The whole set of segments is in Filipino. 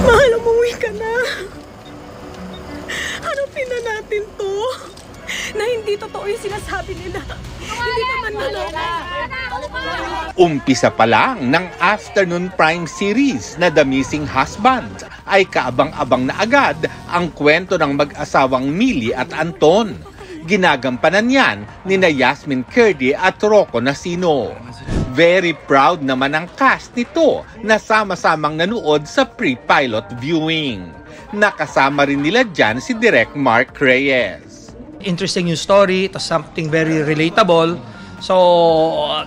Mahal, umuwi ka na. Harapin na natin to. Na hindi totoo yung sinasabi nila. Hindi naman naloko. Umpisa pa lang ng afternoon prime series na The Missing Husband ay kaabang-abang na agad ang kwento ng mag-asawang Millie at Anton. Ginagampanan yan ni Yasmin Curdy at Rocco Nacino. Very proud naman ang cast nito na sama-samang nanood sa pre-pilot viewing. Nakasama rin nila dyan si Direk Mark Reyes. Interesting yung story, it's something very relatable. So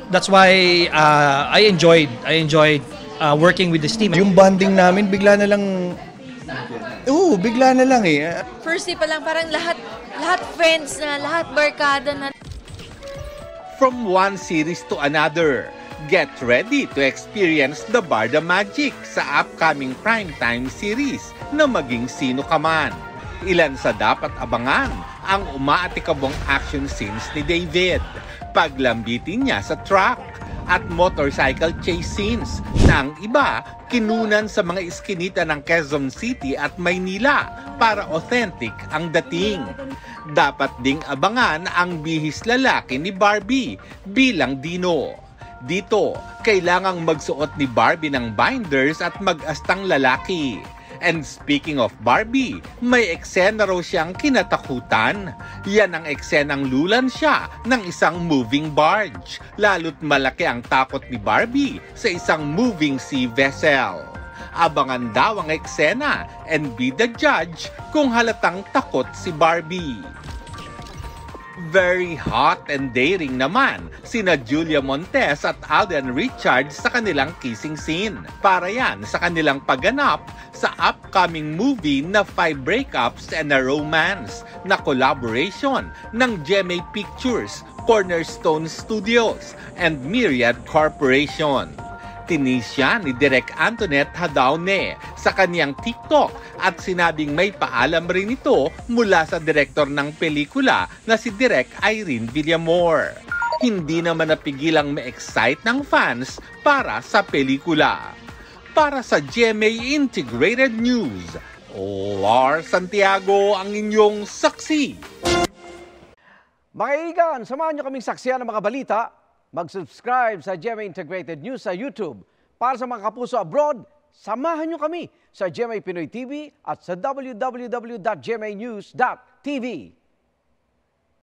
that's why I enjoyed working with this team. Yung bonding namin bigla na lang eh. First day pa lang parang lahat friends na, lahat barkada na. From one series to another, get ready to experience the Barda Magic sa upcoming primetime series na Maging Sino Ka Man. Ilan sa dapat abangan ang umaatikabong action scenes ni David, paglambitin niya sa truck, at motorcycle chase scenes na ang iba kinunan sa mga iskinita ng Quezon City at Maynila para authentic ang dating. Dapat ding abangan ang bihis lalaki ni Barbie bilang Dino. Dito, kailangang magsuot ni Barbie ng binders at mag-astang lalaki. And speaking of Barbie, may eksena raw siyang kinatakutan. Yan ang eksenang lulan siya ng isang moving barge. Lalo't malaki ang takot ni Barbie sa isang moving sea vessel. Abangan daw ang eksena and be the judge kung halatang takot si Barbie. Very hot and daring naman sina Julia Montes at Alden Richards sa kanilang kissing scene. Para yan sa kanilang pagganap sa upcoming movie na 5 Breakups and a Romance na collaboration ng GMA Pictures, Cornerstone Studios, and Myriad Corporation. Tinisya ni Direk Antoinette Hadaune sa kaniyang TikTok at sinabing may paalam rin ito mula sa direktor ng pelikula na si Direk Irene Villamor. Hindi naman napigilang ma-excite ng fans para sa pelikula. Para sa GMA Integrated News, Lars Santiago ang inyong saksi. Mga kaibigan, samahan niyo kaming saksiyan ng mga balita. Mag-subscribe sa GMA Integrated News sa YouTube. Para sa mga kapuso abroad, samahan niyo kami sa GMA Pinoy TV at sa www.gmanews.tv.